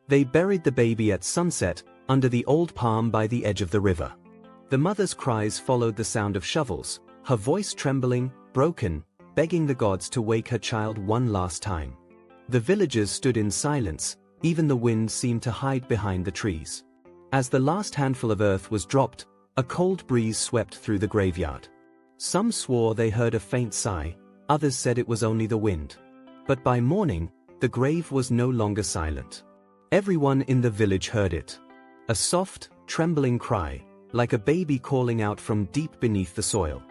They buried the baby at sunset, under the old palm by the edge of the river. The mother's cries followed the sound of shovels, her voice trembling, broken, begging the gods to wake her child one last time. The villagers stood in silence, even the wind seemed to hide behind the trees. As the last handful of earth was dropped, a cold breeze swept through the graveyard. Some swore they heard a faint sigh, others said it was only the wind. But by morning, the grave was no longer silent. Everyone in the village heard it. A soft, trembling cry, like a baby calling out from deep beneath the soil.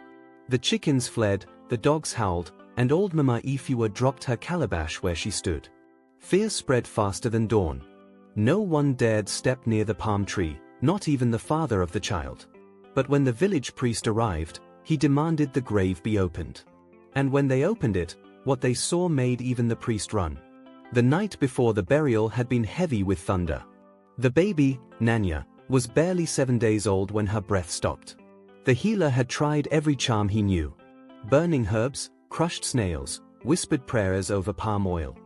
The chickens fled, the dogs howled, and old Mama Ifua dropped her calabash where she stood. Fear spread faster than dawn. No one dared step near the palm tree, not even the father of the child. But when the village priest arrived, he demanded the grave be opened. And when they opened it, what they saw made even the priest run. The night before the burial had been heavy with thunder. The baby, Nanya, was barely 7 days old when her breath stopped. The healer had tried every charm he knew. Burning herbs, crushed snails, whispered prayers over palm oil.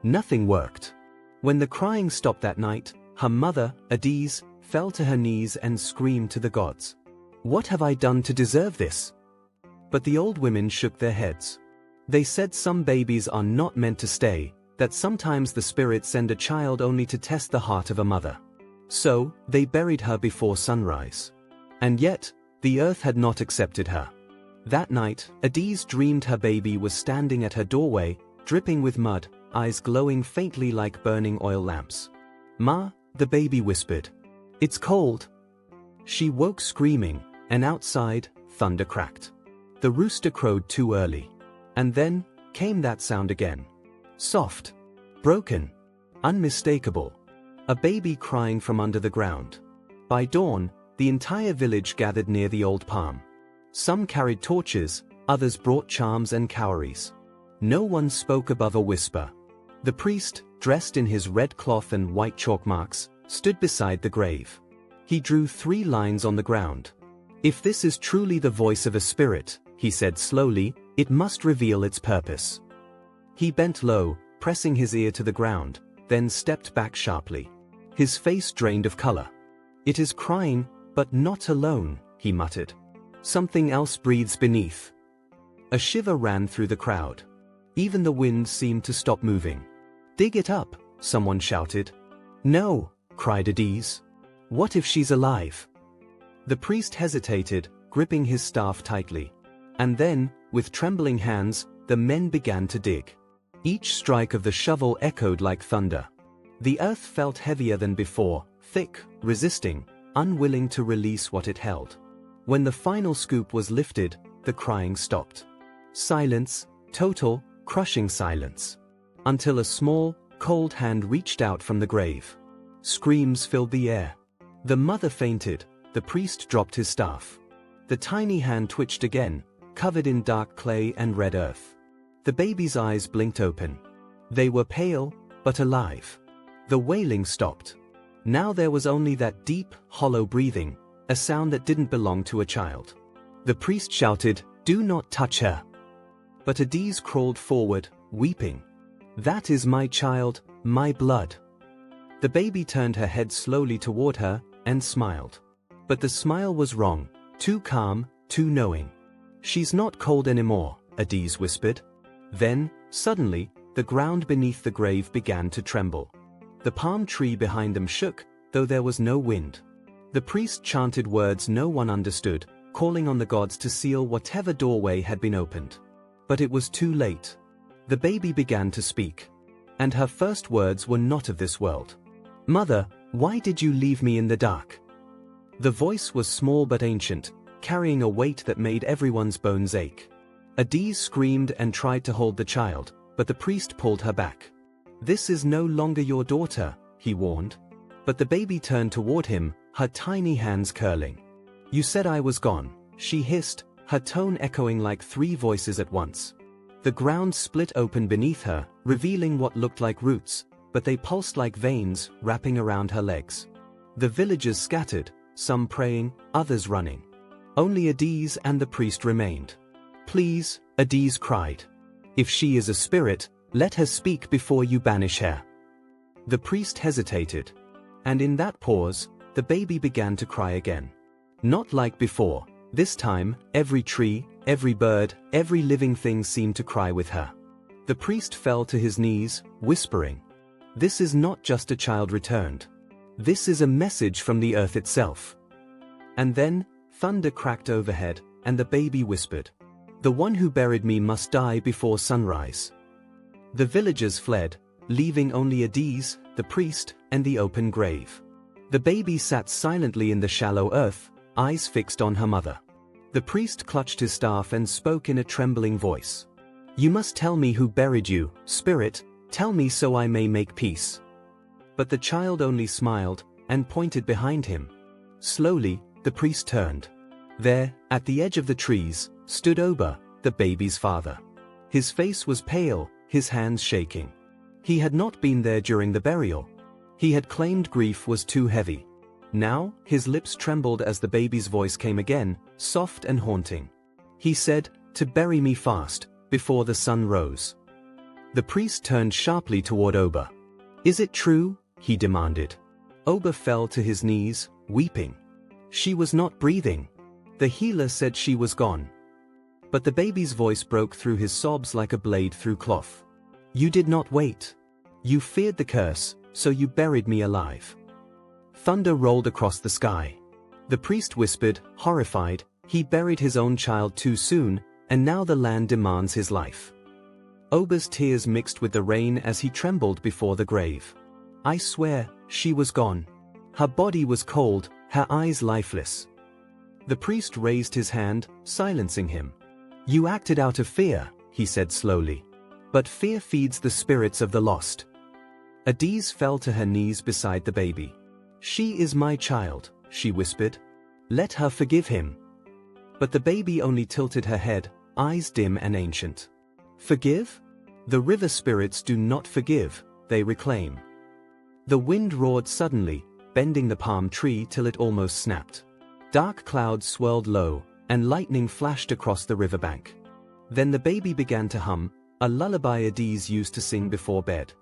Nothing worked. When the crying stopped that night, her mother, Adise, fell to her knees and screamed to the gods. "What have I done to deserve this?" But the old women shook their heads. They said some babies are not meant to stay, that sometimes the spirits send a child only to test the heart of a mother. So, they buried her before sunrise. And yet, the earth had not accepted her. That night, Adise dreamed her baby was standing at her doorway, dripping with mud, eyes glowing faintly like burning oil lamps. "Ma," the baby whispered. "It's cold." She woke screaming, and outside, thunder cracked. The rooster crowed too early. And then, came that sound again. Soft. Broken. Unmistakable. A baby crying from under the ground. By dawn, the entire village gathered near the old palm. Some carried torches, others brought charms and cowries. No one spoke above a whisper. The priest, dressed in his red cloth and white chalk marks, stood beside the grave. He drew 3 lines on the ground. "If this is truly the voice of a spirit," he said slowly, "it must reveal its purpose." He bent low, pressing his ear to the ground, then stepped back sharply. His face drained of color. "It is crying, but not alone," he muttered. "Something else breathes beneath." A shiver ran through the crowd. Even the wind seemed to stop moving. "Dig it up," someone shouted. "No," cried Adise. "What if she's alive?" The priest hesitated, gripping his staff tightly. And then, with trembling hands, the men began to dig. Each strike of the shovel echoed like thunder. The earth felt heavier than before, thick, resisting, unwilling to release what it held. When the final scoop was lifted, the crying stopped. Silence, total, crushing silence. Until a small, cold hand reached out from the grave. Screams filled the air. The mother fainted, the priest dropped his staff. The tiny hand twitched again, covered in dark clay and red earth. The baby's eyes blinked open. They were pale, but alive. The wailing stopped. Now there was only that deep, hollow breathing, a sound that didn't belong to a child. The priest shouted, "Do not touch her." But Adise crawled forward, weeping. "That is my child, my blood." The baby turned her head slowly toward her, and smiled. But the smile was wrong, too calm, too knowing. "She's not cold anymore," Adise whispered. Then, suddenly, the ground beneath the grave began to tremble. The palm tree behind them shook, though there was no wind. The priest chanted words no one understood, calling on the gods to seal whatever doorway had been opened. But it was too late. The baby began to speak. And her first words were not of this world. "Mother, why did you leave me in the dark?" The voice was small but ancient, carrying a weight that made everyone's bones ache. Adise screamed and tried to hold the child, but the priest pulled her back. "This is no longer your daughter," he warned. But the baby turned toward him, her tiny hands curling. "You said I was gone," she hissed, her tone echoing like 3 voices at once. The ground split open beneath her, revealing what looked like roots, but they pulsed like veins, wrapping around her legs. The villagers scattered, some praying, others running. Only Adise and the priest remained. "Please," Adise cried. "If she is a spirit, let her speak before you banish her." The priest hesitated. And in that pause, the baby began to cry again. Not like before. This time, every tree, every bird, every living thing seemed to cry with her. The priest fell to his knees, whispering, "This is not just a child returned. This is a message from the earth itself." And then, thunder cracked overhead, and the baby whispered, "The one who buried me must die before sunrise." The villagers fled, leaving only Adise, the priest, and the open grave. The baby sat silently in the shallow earth, eyes fixed on her mother. The priest clutched his staff and spoke in a trembling voice. "You must tell me who buried you, spirit, tell me so I may make peace." But the child only smiled, and pointed behind him. Slowly, the priest turned. There, at the edge of the trees, stood Oba, the baby's father. His face was pale, his hands shaking. He had not been there during the burial. He had claimed grief was too heavy. Now, his lips trembled as the baby's voice came again, soft and haunting. He said, "To bury me fast, before the sun rose." The priest turned sharply toward Oba. "Is it true?" he demanded. Oba fell to his knees, weeping. She was not breathing. The healer said she was gone. But the baby's voice broke through his sobs like a blade through cloth. "You did not wait. You feared the curse, so you buried me alive." Thunder rolled across the sky. The priest whispered, horrified, he buried his own child too soon, and now the land demands his life. Oba's tears mixed with the rain as he trembled before the grave. "I swear, she was gone. Her body was cold, her eyes lifeless." The priest raised his hand, silencing him. "You acted out of fear," he said slowly. "But fear feeds the spirits of the lost." Adise fell to her knees beside the baby. "She is my child," she whispered. "Let her forgive him." But the baby only tilted her head, eyes dim and ancient. "Forgive? The river spirits do not forgive, they reclaim." The wind roared suddenly, bending the palm tree till it almost snapped. Dark clouds swirled low, and lightning flashed across the riverbank. Then the baby began to hum, a lullaby Adise used to sing before bed.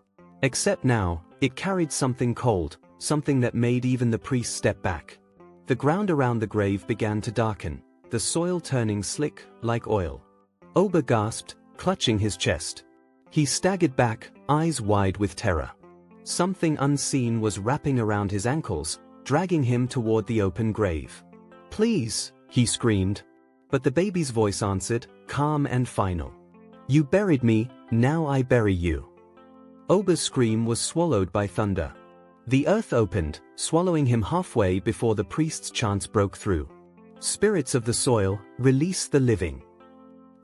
Except now, it carried something cold, something that made even the priest step back. The ground around the grave began to darken, the soil turning slick, like oil. Oba gasped, clutching his chest. He staggered back, eyes wide with terror. Something unseen was wrapping around his ankles, dragging him toward the open grave. "Please," he screamed. But the baby's voice answered, calm and final. "You buried me, now I bury you." Oba's scream was swallowed by thunder. The earth opened, swallowing him halfway before the priest's chants broke through. "Spirits of the soil, release the living."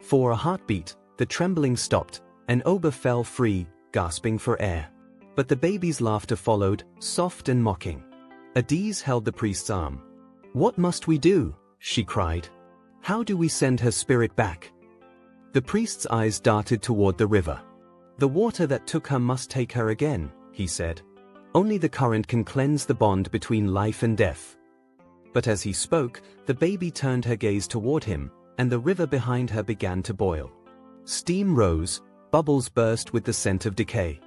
For a heartbeat, the trembling stopped, and Oba fell free, gasping for air. But the baby's laughter followed, soft and mocking. Adise held the priest's arm. "What must we do?" she cried. "How do we send her spirit back?" The priest's eyes darted toward the river. "The water that took her must take her again," he said. "Only the current can cleanse the bond between life and death." But as he spoke, the baby turned her gaze toward him, and the river behind her began to boil. Steam rose, bubbles burst with the scent of decay.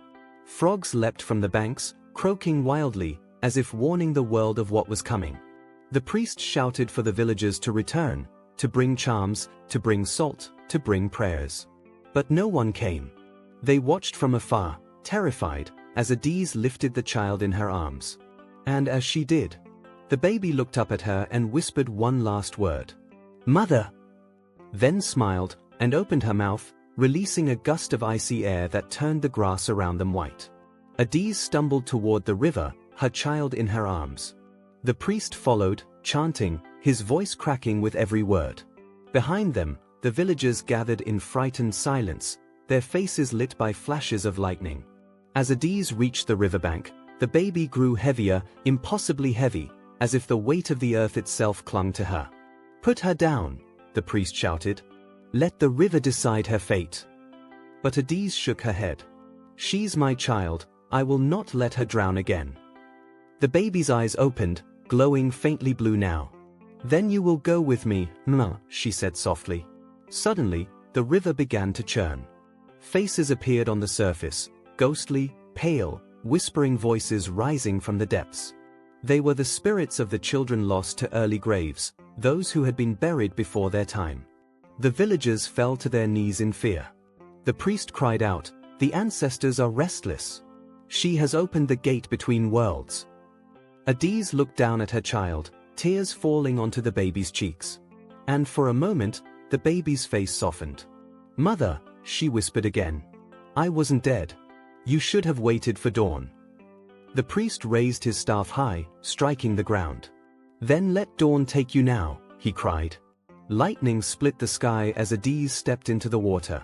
Frogs leapt from the banks, croaking wildly, as if warning the world of what was coming. The priest shouted for the villagers to return, to bring charms, to bring salt, to bring prayers. But no one came. They watched from afar, terrified, as Adise lifted the child in her arms. And as she did, the baby looked up at her and whispered one last word. "Mother!" Then smiled, and opened her mouth, releasing a gust of icy air that turned the grass around them white. Adise stumbled toward the river, her child in her arms. The priest followed, chanting, his voice cracking with every word. Behind them, the villagers gathered in frightened silence, their faces lit by flashes of lightning. As Adise reached the riverbank, the baby grew heavier, impossibly heavy, as if the weight of the earth itself clung to her. "Put her down," the priest shouted. "Let the river decide her fate." But Adise shook her head. "She's my child, I will not let her drown again." The baby's eyes opened, glowing faintly blue now. "Then you will go with me, Ma," she said softly. Suddenly, the river began to churn. Faces appeared on the surface, ghostly, pale, whispering voices rising from the depths. They were the spirits of the children lost to early graves, those who had been buried before their time. The villagers fell to their knees in fear. The priest cried out, "The ancestors are restless. She has opened the gate between worlds." Adise looked down at her child, tears falling onto the baby's cheeks. And for a moment, the baby's face softened. "Mother," she whispered again. "I wasn't dead. You should have waited for dawn." The priest raised his staff high, striking the ground. "Then let dawn take you now," he cried. Lightning split the sky as Adise stepped into the water.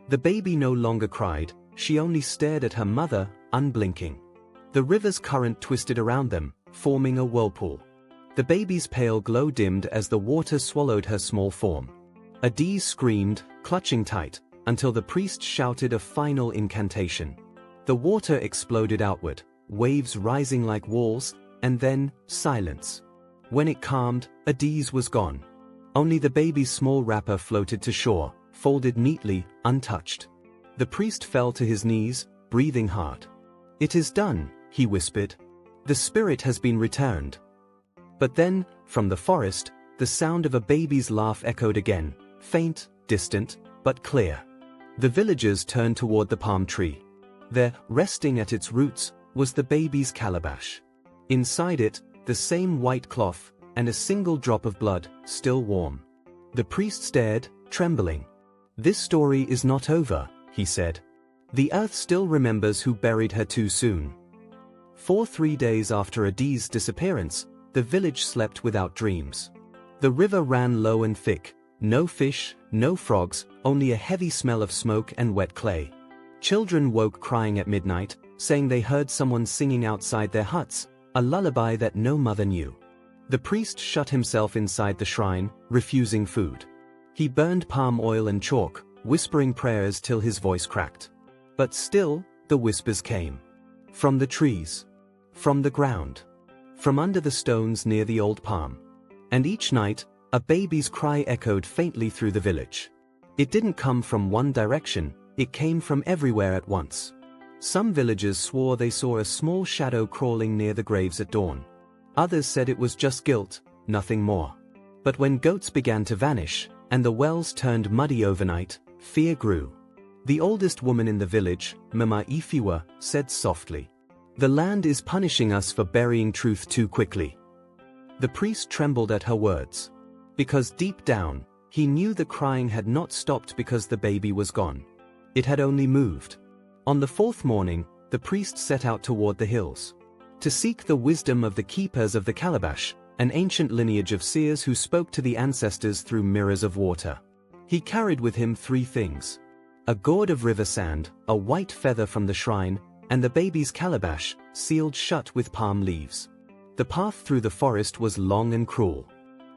The baby no longer cried, she only stared at her mother, unblinking. The river's current twisted around them, forming a whirlpool. The baby's pale glow dimmed as the water swallowed her small form. Adise screamed, clutching tight, until the priest shouted a final incantation. The water exploded outward, waves rising like walls, and then, silence. When it calmed, Adise was gone. Only the baby's small wrapper floated to shore, folded neatly, untouched. The priest fell to his knees, breathing hard. "It is done," he whispered. "The spirit has been returned." But then, from the forest, the sound of a baby's laugh echoed again, faint, distant, but clear. The villagers turned toward the palm tree. There, resting at its roots, was the baby's calabash. Inside it, the same white cloth, and a single drop of blood, still warm. The priest stared, trembling. "This story is not over," he said. "The earth still remembers who buried her too soon." For 3 days after Adise's disappearance, the village slept without dreams. The river ran low and thick, no fish, no frogs, only a heavy smell of smoke and wet clay. Children woke crying at midnight, saying they heard someone singing outside their huts, a lullaby that no mother knew. The priest shut himself inside the shrine, refusing food. He burned palm oil and chalk, whispering prayers till his voice cracked. But still, the whispers came. From the trees. From the ground. From under the stones near the old palm. And each night, a baby's cry echoed faintly through the village. It didn't come from one direction, it came from everywhere at once. Some villagers swore they saw a small shadow crawling near the graves at dawn. Others said it was just guilt, nothing more. But when goats began to vanish, and the wells turned muddy overnight, fear grew. The oldest woman in the village, Mama Ifiwa, said softly, "The land is punishing us for burying truth too quickly." The priest trembled at her words. Because deep down, he knew the crying had not stopped because the baby was gone. It had only moved. On the 4th morning, the priest set out toward the hills. To seek the wisdom of the keepers of the calabash, an ancient lineage of seers who spoke to the ancestors through mirrors of water. He carried with him 3 things. A gourd of river sand, a white feather from the shrine, and the baby's calabash, sealed shut with palm leaves. The path through the forest was long and cruel.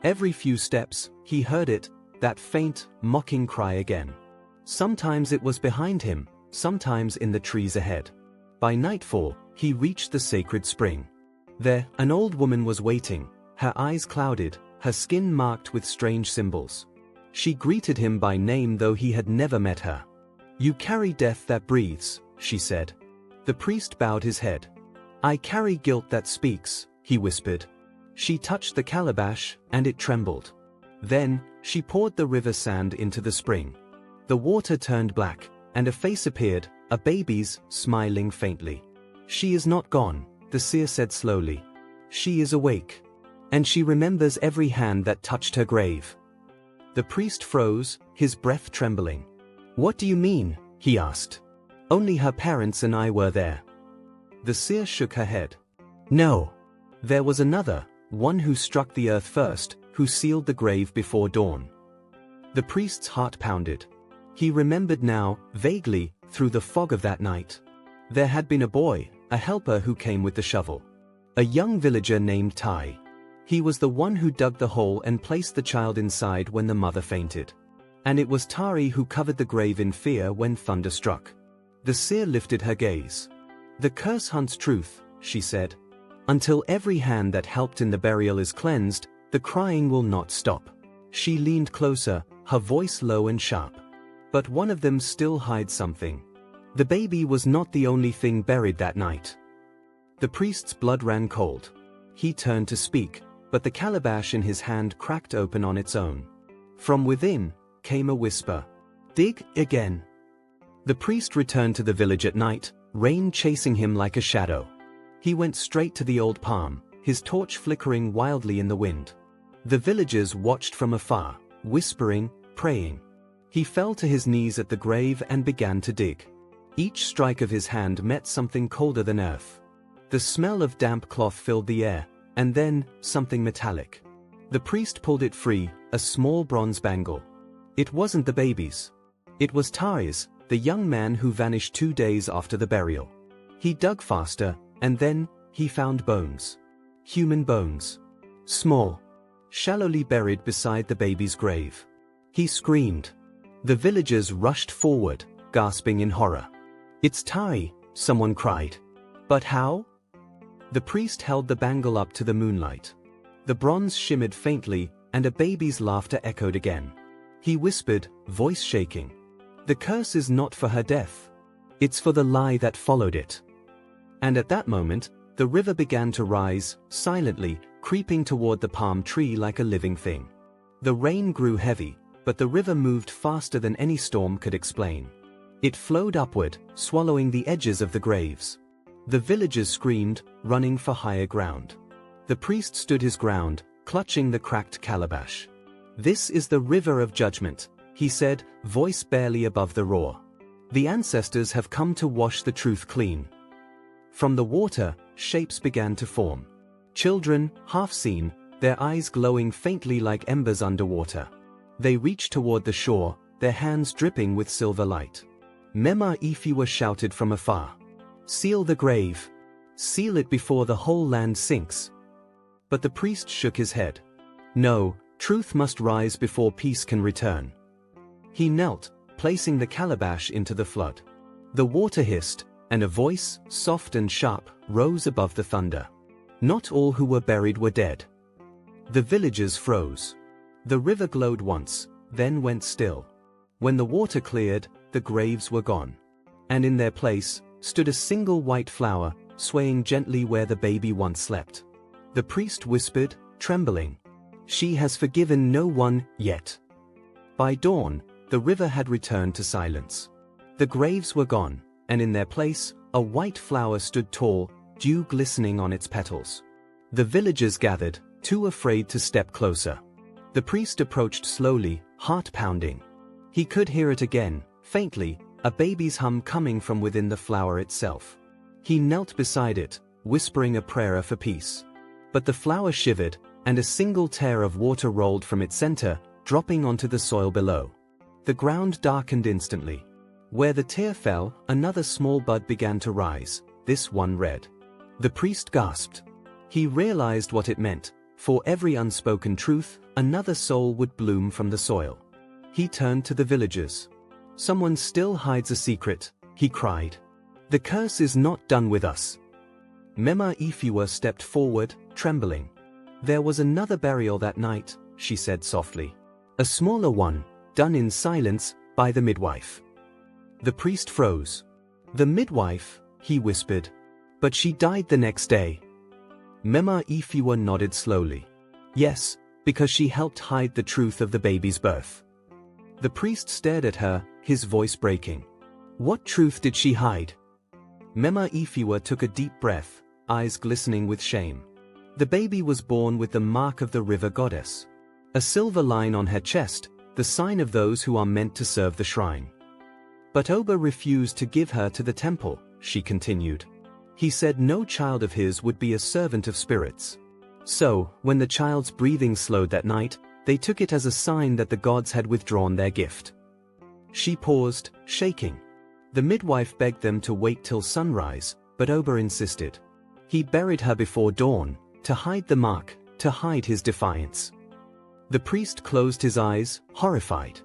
Every few steps, he heard it, that faint, mocking cry again. Sometimes it was behind him, sometimes in the trees ahead. By nightfall, he reached the sacred spring. There, an old woman was waiting, her eyes clouded, her skin marked with strange symbols. She greeted him by name though he had never met her. "You carry death that breathes," she said. The priest bowed his head. "I carry guilt that speaks," he whispered. She touched the calabash, and it trembled. Then, she poured the river sand into the spring. The water turned black, and a face appeared, a baby's, smiling faintly. "She is not gone," the seer said slowly. "She is awake. And she remembers every hand that touched her grave." The priest froze, his breath trembling. "What do you mean?" he asked. "Only her parents and I were there." The seer shook her head. "No. There was another, one who struck the earth first, who sealed the grave before dawn." The priest's heart pounded. He remembered now, vaguely, through the fog of that night. There had been a boy, a helper who came with the shovel. A young villager named Tai. He was the one who dug the hole and placed the child inside when the mother fainted. And it was Tari who covered the grave in fear when thunder struck. The seer lifted her gaze. "The curse hunts truth," she said. "Until every hand that helped in the burial is cleansed, the crying will not stop." She leaned closer, her voice low and sharp. "But one of them still hides something. The baby was not the only thing buried that night. The priest's blood ran cold. He turned to speak, but the calabash in his hand cracked open on its own. From within came a whisper. "Dig again." The priest returned to the village at night, rain chasing him like a shadow. He went straight to the old palm, his torch flickering wildly in the wind. The villagers watched from afar, whispering, praying. He fell to his knees at the grave and began to dig. Each strike of his hand met something colder than earth. The smell of damp cloth filled the air, and then, something metallic. The priest pulled it free, a small bronze bangle. It wasn't the baby's. It was Tai's, the young man who vanished 2 days after the burial. He dug faster, and then, he found bones. Human bones. Small. Shallowly buried beside the baby's grave. He screamed. The villagers rushed forward, gasping in horror. "It's Tai," someone cried. "But how?" The priest held the bangle up to the moonlight. The bronze shimmered faintly, and a baby's laughter echoed again. He whispered, voice shaking. "The curse is not for her death. It's for the lie that followed it." And at that moment, the river began to rise, silently, creeping toward the palm tree like a living thing. The rain grew heavy, but the river moved faster than any storm could explain. It flowed upward, swallowing the edges of the graves. The villagers screamed, running for higher ground. The priest stood his ground, clutching the cracked calabash. "This is the river of judgment," he said, voice barely above the roar. "The ancestors have come to wash the truth clean." From the water, shapes began to form. Children, half seen, their eyes glowing faintly like embers underwater. They reached toward the shore, their hands dripping with silver light. Mema Ifiwa shouted from afar. "Seal the grave. Seal it before the whole land sinks." But the priest shook his head. "No, truth must rise before peace can return." He knelt, placing the calabash into the flood. The water hissed, and a voice, soft and sharp, rose above the thunder. "Not all who were buried were dead." The villagers froze. The river glowed once, then went still. When the water cleared, the graves were gone. And in their place, stood a single white flower, swaying gently where the baby once slept. The priest whispered, trembling, "She has forgiven no one yet." By dawn, the river had returned to silence. The graves were gone, and in their place, a white flower stood tall, dew glistening on its petals. The villagers gathered, too afraid to step closer. The priest approached slowly, heart pounding. He could hear it again, faintly, a baby's hum coming from within the flower itself. He knelt beside it, whispering a prayer for peace. But the flower shivered, and a single tear of water rolled from its center, dropping onto the soil below. The ground darkened instantly. Where the tear fell, another small bud began to rise, this one red. The priest gasped. He realized what it meant. For every unspoken truth, another soul would bloom from the soil. He turned to the villagers. "Someone still hides a secret," he cried. "The curse is not done with us." Mema Ifiwa stepped forward, trembling. "There was another burial that night," she said softly. "A smaller one, done in silence, by the midwife." The priest froze. "The midwife," he whispered. "But she died the next day." Mema Ifiwa nodded slowly. "Yes, because she helped hide the truth of the baby's birth." The priest stared at her, his voice breaking. "What truth did she hide?" Mema Ifiwa took a deep breath, eyes glistening with shame. "The baby was born with the mark of the river goddess. A silver line on her chest, the sign of those who are meant to serve the shrine. But Oba refused to give her to the temple," she continued. "He said no child of his would be a servant of spirits. So, when the child's breathing slowed that night, they took it as a sign that the gods had withdrawn their gift." She paused, shaking. The midwife begged them to wait till sunrise, but Oba insisted. He buried her before dawn, to hide the mark, to hide his defiance. The priest closed his eyes, horrified.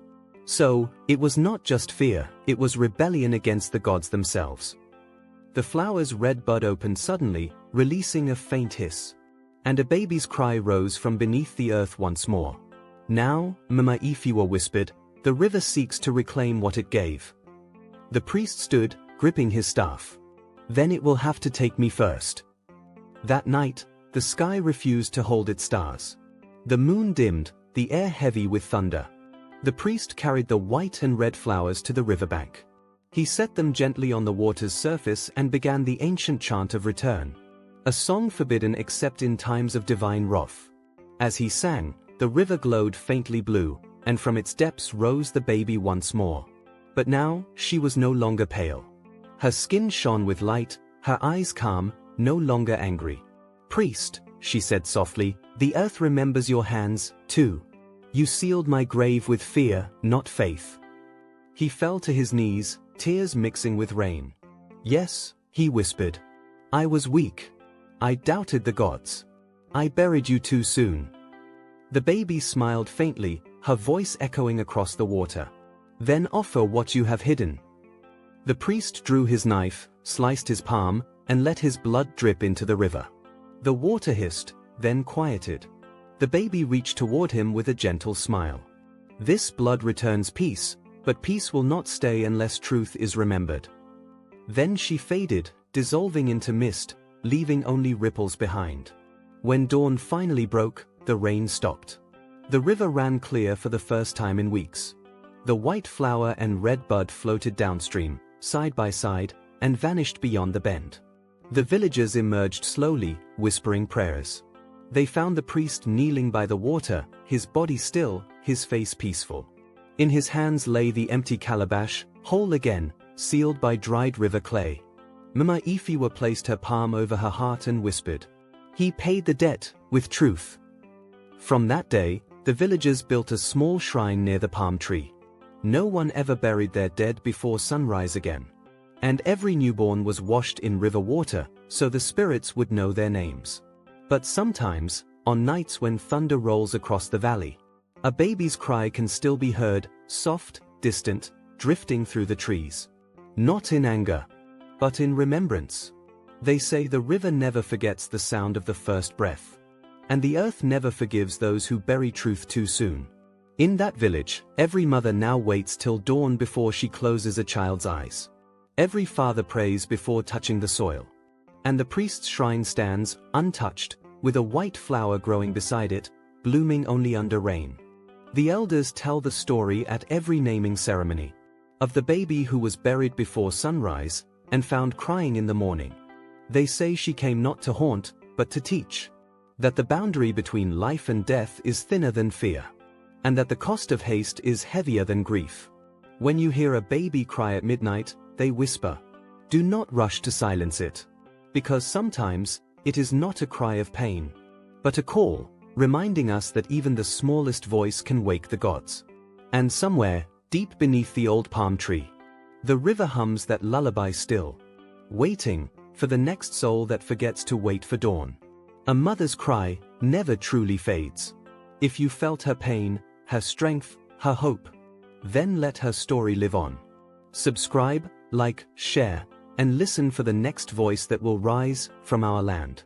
So, it was not just fear, it was rebellion against the gods themselves. The flower's red bud opened suddenly, releasing a faint hiss. And a baby's cry rose from beneath the earth once more. "Now," Mema Ifiwa whispered, "the river seeks to reclaim what it gave." The priest stood, gripping his staff. "Then it will have to take me first." That night, the sky refused to hold its stars. The moon dimmed, the air heavy with thunder. The priest carried the white and red flowers to the riverbank. He set them gently on the water's surface and began the ancient chant of return, a song forbidden except in times of divine wrath. As he sang, the river glowed faintly blue, and from its depths rose the baby once more. But now, she was no longer pale. Her skin shone with light, her eyes calm, no longer angry. "Priest," she said softly, "the earth remembers your hands, too. You sealed my grave with fear, not faith." He fell to his knees, tears mixing with rain. "Yes," he whispered. "I was weak. I doubted the gods. I buried you too soon." The baby smiled faintly, her voice echoing across the water. "Then offer what you have hidden." The priest drew his knife, sliced his palm, and let his blood drip into the river. The water hissed, then quieted. The baby reached toward him with a gentle smile. "This blood returns peace, but peace will not stay unless truth is remembered." Then she faded, dissolving into mist, leaving only ripples behind. When dawn finally broke, the rain stopped. The river ran clear for the first time in weeks. The white flower and red bud floated downstream, side by side, and vanished beyond the bend. The villagers emerged slowly, whispering prayers. They found the priest kneeling by the water, his body still, his face peaceful. In his hands lay the empty calabash, whole again, sealed by dried river clay. Mama Ifiwa placed her palm over her heart and whispered, "He paid the debt, with truth." From that day, the villagers built a small shrine near the palm tree. No one ever buried their dead before sunrise again. And every newborn was washed in river water, so the spirits would know their names. But sometimes, on nights when thunder rolls across the valley, a baby's cry can still be heard, soft, distant, drifting through the trees. Not in anger, but in remembrance. They say the river never forgets the sound of the first breath. And the earth never forgives those who bury truth too soon. In that village, every mother now waits till dawn before she closes a child's eyes. Every father prays before touching the soil. And the priest's shrine stands, untouched, with a white flower growing beside it, blooming only under rain. The elders tell the story at every naming ceremony. Of the baby who was buried before sunrise, and found crying in the morning. They say she came not to haunt, but to teach. That the boundary between life and death is thinner than fear. And that the cost of haste is heavier than grief. When you hear a baby cry at midnight, they whisper, "Do not rush to silence it." Because sometimes, it is not a cry of pain, but a call, reminding us that even the smallest voice can wake the gods. And somewhere, deep beneath the old palm tree, the river hums that lullaby still, waiting for the next soul that forgets to wait for dawn. A mother's cry never truly fades. If you felt her pain, her strength, her hope, then let her story live on. Subscribe, like, share, and listen for the next voice that will rise from our land.